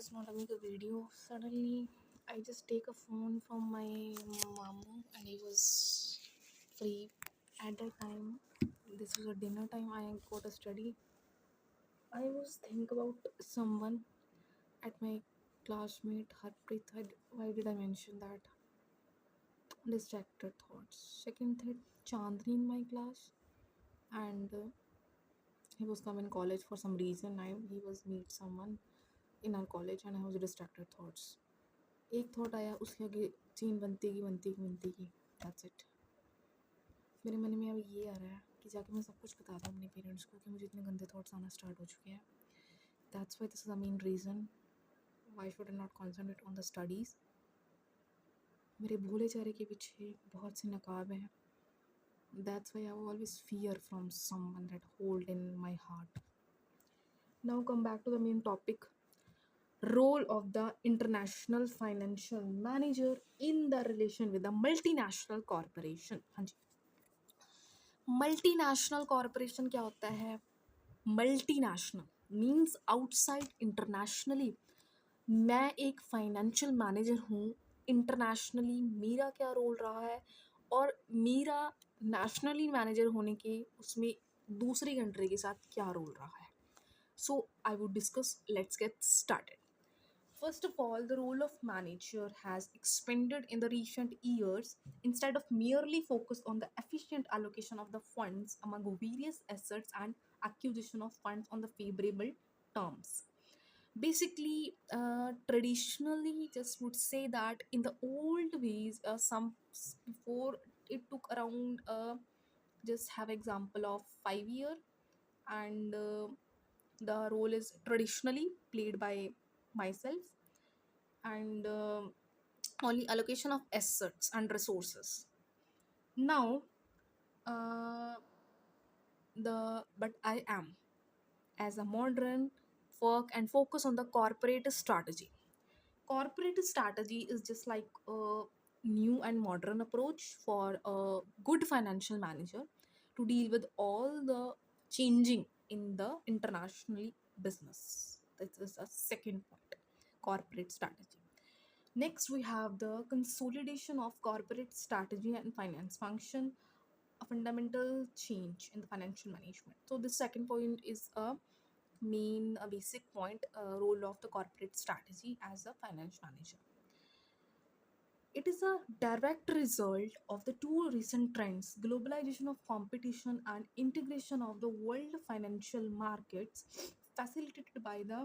just want to make a video. Suddenly, I just take a phone from my mom, and he was free at that time. This was a dinner time. I got to study. I was think about someone at my classmate Harpreet. Why did I mention that? Distracted thoughts. Second thought, Chandni in my class, and he was come in college for some reason. He was meet someone in our college, and I was distracted thoughts. एक thought आया, उसके आगे chain बनती की that's it. मेरे मन में अब ये आ रहा है कि जाके मैं सब कुछ बता दूँ अपने पेरेंट्स को कि मुझे इतने गंदे थॉट्स आना स्टार्ट हो चुके हैं। That's why this is the main reason why should I not concentrate on the studies. मेरे भोले चारे के पीछे बहुत से नकाब हैं। That's why I always fear from someone that hold in my heart. Now come back to the main topic, role of the international financial manager in the relation with the multinational corporation। हाँ जी, multinational corporation क्या होता है? Multinational means outside internationally. मैं एक financial manager हूँ, internationally मेरा क्या role रहा है, और मेरा नेशनली मैनेजर होने के उसमें दूसरी कंट्री के साथ क्या रोल रहा है। So I would discuss, let's get started. First of all, the role of manager has expanded in the recent years. Instead of merely focus on the efficient allocation of the funds among various assets and acquisition of funds on the favorable terms. Basically, traditionally, just would say that in the old ways, some before it took around just have example of 5 year, and the role is traditionally played by myself, and only allocation of assets and resources. Now, uh, the but I am as a modern work and focus on the corporate strategy. Corporate strategy is just like a new and modern approach for a good financial manager to deal with all the changing in the internationally business. This is a second point, corporate strategy. Next, we have the consolidation of corporate strategy and finance function, a fundamental change in the financial management. So, this second point is a basic point, role of the corporate strategy as a finance manager. It is a direct result of the two recent trends, globalization of competition and integration of the world financial markets, facilitated by the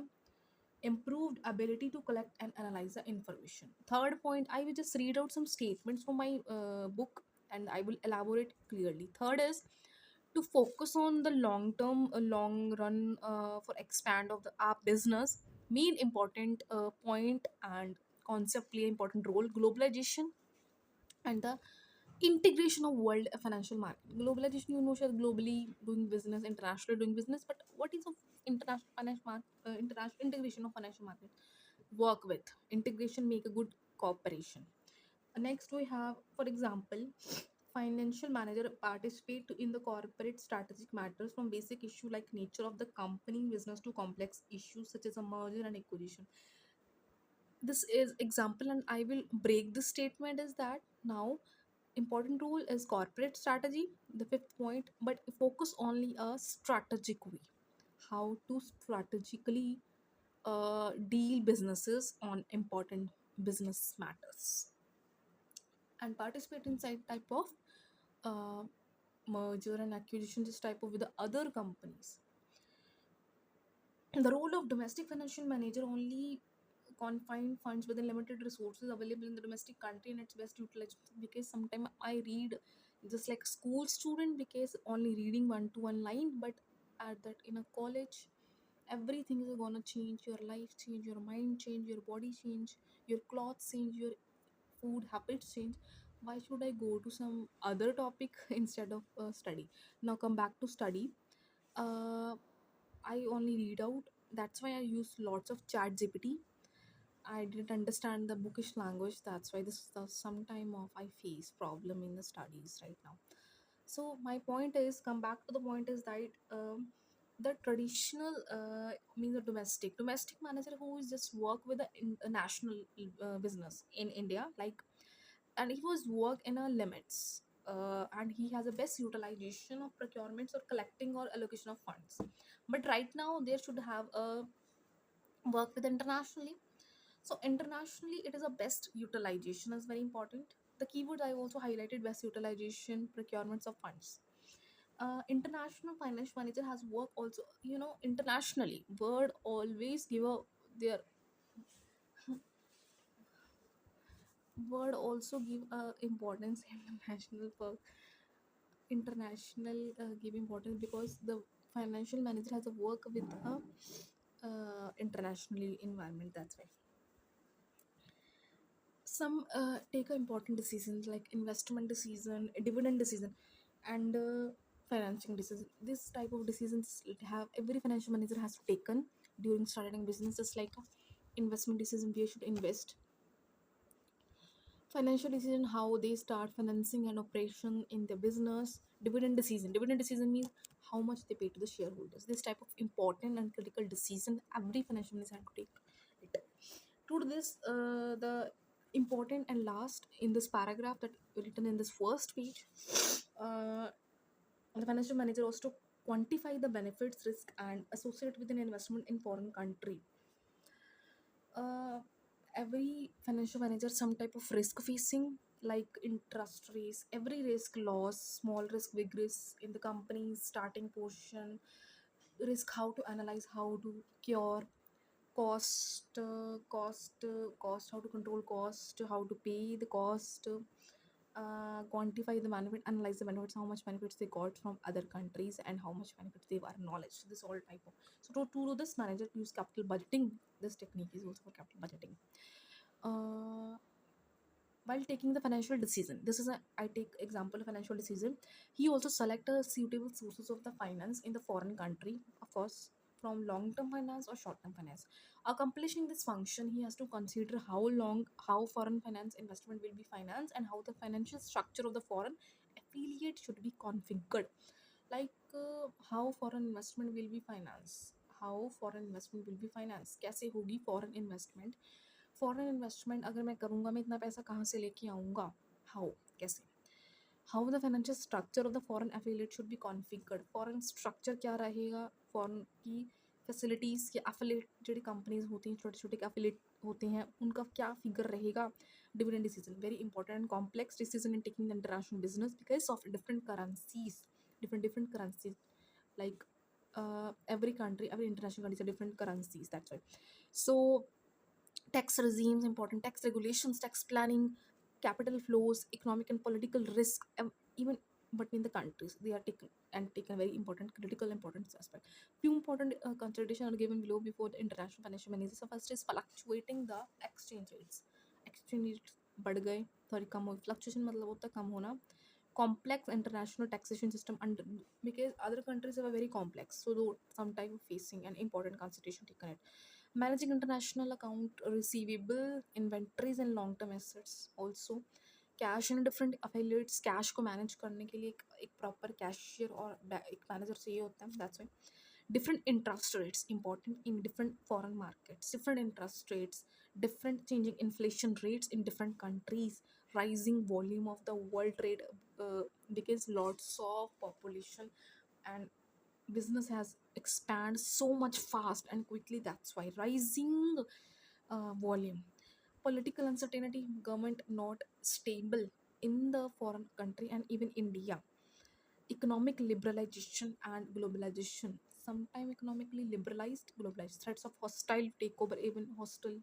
improved ability to collect and analyze the information. Third point, I will just read out some statements from my book, and I will elaborate clearly. Third is to focus on the long term, long run, for expand of the our business. Main important point and concept play important role, globalization and the integration of world financial market. Globalization, you know, share globally doing business, internationally doing business, but what is of international financial international integration of financial market? Work with integration, make a good cooperation. Next, we have, for example, financial manager participate in the corporate strategic matters from basic issue like nature of the company business to complex issues such as a merger and acquisition. This is example, and I will break this statement is that now important role is corporate strategy, the fifth point, but focus only a strategic way, how to strategically deal businesses on important business matters, and participate in side type of uh, merger and acquisition, this type of with the other companies. The role of domestic financial manager only confine funds within limited resources available in the domestic country and its best utilized, because sometimes I read just like school student because only reading one to one line, but at that in a college everything is gonna change, your life change, your mind change, your body change, your clothes change, your food habits change. Why should I go to some other topic instead of study? Now come back to study. uh, I only read out. That's why I use lots of chat GPT. I didn't understand the bookish language. That's why this is the some time of I face problem in the studies right now. So my point is, come back to the point is that The traditional means a domestic manager who is just work with a national business in India, like, and he was work in a limits, and he has a best utilization of procurements or collecting or allocation of funds. But right now there should have a work with internationally. So internationally it is a best utilization is very important. The keywords I also highlighted: best utilization, procurements of funds. International finance manager has work also, internationally. Word always give a their word also give importance international for international give importance because the financial manager has a work with a internationally environment. That's why some take a important decisions like investment decision, dividend decision, and financing decision. This type of decisions have every financial manager has taken during starting businesses, like investment decision, where should invest, financial decision, how they start financing and operation in the business, dividend decision means how much they pay to the shareholders. This type of important and critical decision every financial manager has to take it. To this, the important and last in this paragraph that written in this first page, uh, the financial manager was to quantify the benefits, risk, and associate with an investment in foreign country. uh, every financial manager some type of risk facing, like interest rates, every risk, loss, small risk, big risk in the company's starting position, risk, how to analyze, how to cure, cost, how to control cost, how to pay the cost, quantify the benefit, analyze the benefits, how much benefits they got from other countries and how much benefits they were knowledge. So this all type of, so to do this, manager use capital budgeting. This technique is also for capital budgeting. uh, while taking the financial decision, this is a, I take example of financial decision. He also select a suitable sources of the finance in the foreign country, of course, from long term finance or short term finance. Accomplishing this function, he has to consider how foreign finance investment will be financed and how the financial structure of the foreign affiliate should be configured. Like how foreign investment will be financed, कैसे होगी foreign investment, foreign investment अगर मैं करूँगा, मैं इतना पैसा कहाँ से लेके आऊँगा, हाउ, कैसे, how the financial structure of the foreign affiliate should be configured, foreign structure क्या रहेगा, फॉरेन की फैसिलिटीज़ के एफिलिएट जो कंपनीज होती हैं, छोटे छोटे एफिलिएट होते हैं, उनका क्या फिगर रहेगा. Dividend decision very important and complex decision in taking the international business because of different currencies, different currencies, like every country, every international country has different currencies. That's why. So tax regimes important, tax regulations, tax planning, capital flows, economic and political risk, even between the countries, they are taken very important critical importance aspect. Few important consideration are given below before the international financial managers. So first is fluctuating the exchange rates बढ़ गए, थोड़ी कम हुई, fluctuation मतलब होता है कम होना. Complex international taxation system under, because other countries have a very complex, so though some type of facing an important consideration taken it. Managing international account receivable, inventories and long term assets also. Cash in different affiliates, cash को manage करने के लिए एक proper cashier और एक manager चाहिए होता है. That's why. Different interest rates important in different foreign markets, different interest rates, different changing inflation rates in different countries, rising volume of the world trade, because lots of population and business has expand so much fast and quickly. That's why rising volume, political uncertainty, government not stable in the foreign country and even India, economic liberalization and globalization, sometime economically liberalized, globalized, threats of hostile takeover, even hostile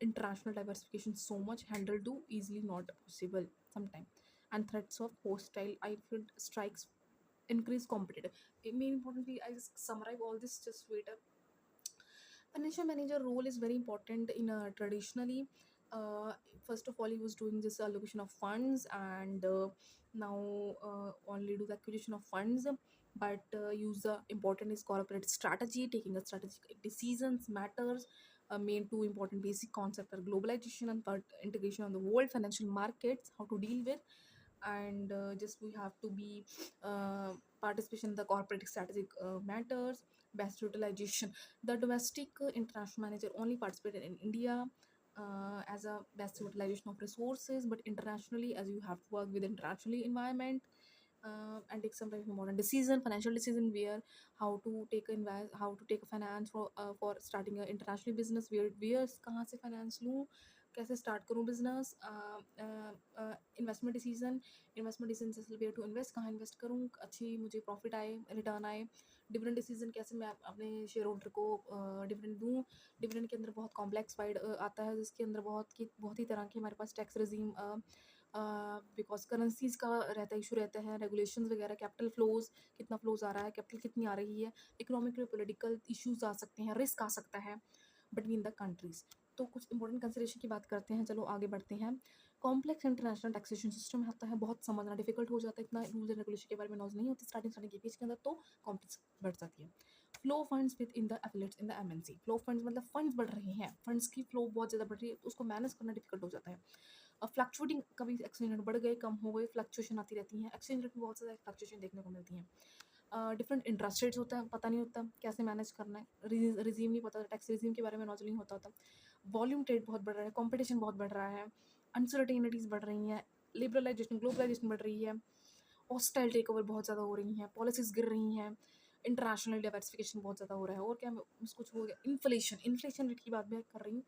international diversification, so much handled to easily not possible sometime, and threats of hostile I feel strikes increase competitive. It mean importantly, I just summarize all this, just wait up. Financial manager role is very important in traditionally. uh, First of all, he was doing this allocation of funds, and now only do the acquisition of funds, but use the important is corporate strategy, taking a strategic decisions matters. Main two important basic concepts are globalization and third integration on the world financial markets, how to deal with. And just we have to be participation in the corporate strategic matters, best utilization. The domestic international manager only participated in India as a best utilization of resources, but internationally, as you have to work with internationally environment and take some type of modern decision, financial decision, where how to take a invest, how to take a finance for starting a international business, where कहाँ से finance लूँ, कैसे start करूँ business, investment decision जैसे where to invest, कहाँ invest करूँ, अच्छी मुझे profit आए, return आए, डिविडेंड डिसीजन कैसे मैं अपने शेयर होल्डर को डिविडेंड दूँ। डिविडेंड के अंदर बहुत कॉम्प्लेक्स फाइड आता है, जिसके अंदर बहुत ही तरह के हमारे पास टैक्स रेजीम, बिकॉज करेंसीज का रहता है, इशू रहता है, रेगुलेशंस वगैरह, कैपिटल फ्लोज, कितना फ्लोज आ रहा है, कैपिटल कितनी आ रही है, इकोनॉमिक पोलिटिकल इश्यूज आ सकते हैं, रिस्क आ सकता है बिटवीन द कंट्रीज। तो कुछ इंपॉर्टेंट कंसिडरेशन की बात करते हैं, चलो आगे बढ़ते हैं। कॉम्प्लेक्स इंटरनेशनल टैक्सेशन सिस्टम होता है, बहुत समझना डिफिकल्ट हो जाता है, इतना रूल्स एंड रेगुलेशन के बारे में नॉलेज नहीं होती स्टार्टिंग के पेज के अंदर, तो कॉम्प्लेक्स बढ़ जाती है। Flow funds within the affiliates in the MNC, flow funds मतलब फंड्स बढ़ रहे हैं, फंड्स की फ्लो बहुत ज़्यादा बढ़ रही है, तो उसको मैनेज करना डिफिकल्ट हो जाता है। फ्लक्चुएटिंग, कभी एक्सचेंज रेट बढ़ गए, कम हो गए, फ्लक्चुएशन आती रहती हैं, एक्सचेंज रेट में बहुत ज़्यादा फ्लक्चुएशन देखने को मिलती हैं। डिफरेंट इंटरेस्ट रेट्स होता है, पता नहीं होता कैसे मैनेज करना है, रिजीम नहीं पता, टैक्स रिजीम के बारे में नॉलेज नहीं होता। वॉल्यूम ट्रेड बहुत बढ़ रहा है, कॉम्पिटिशन बहुत बढ़ रहा है, अनसर्टेनिटीज़ बढ़ रही हैं, लिबरलाइजेशन ग्लोबलाइजेशन बढ़ रही है, हॉस्टाइल टेक ओवर बहुत ज़्यादा हो रही हैं, पॉलिसीज गिर रही हैं, इंटरनेशनल डाइवर्सिफिकेशन बहुत ज़्यादा हो रहा है, और क्या कुछ हो गया, इन्फ्लेशन रेट की बात भी कर रही हूँ,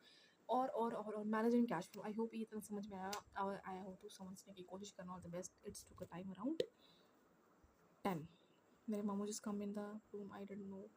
और managing cash flow. I hope ये इतना समझ में आया हो, तो समझने की कोशिश करना। All the best. It's took a time around 10। मेरे मामू जिस come in the room, I don't no